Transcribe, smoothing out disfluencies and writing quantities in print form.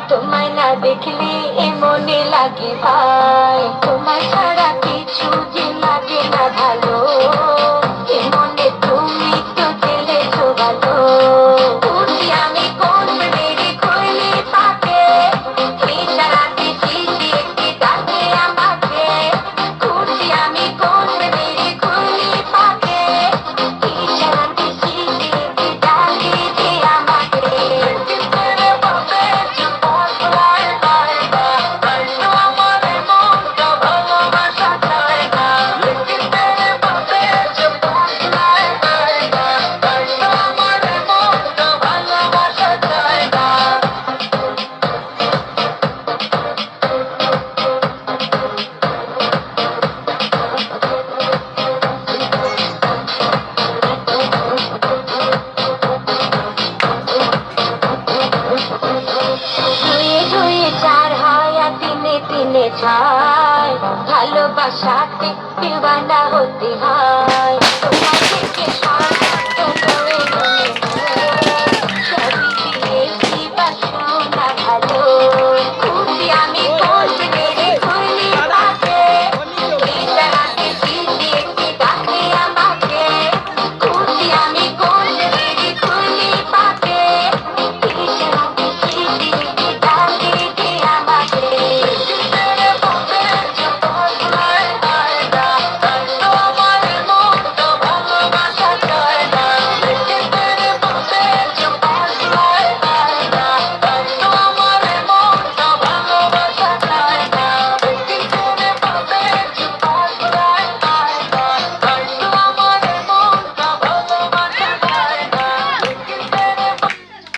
তোমায় না দেখলে মনে লাগে ভাই, তোমায় ছাড়া কিছু যে লাগে না ভালো, মনে তুমি তো চলেছো ভালো। খুঁজি আমি কোন মেরে খুঁজে পাবে, সারাতে শিশি একটি ডাকে আমাকে। খুঁজি আমি কোন মেরে খুঁজে পাবে, সারাতে শিশি একটি ডাকে যে আমাকে। ছায় ভালোবাসা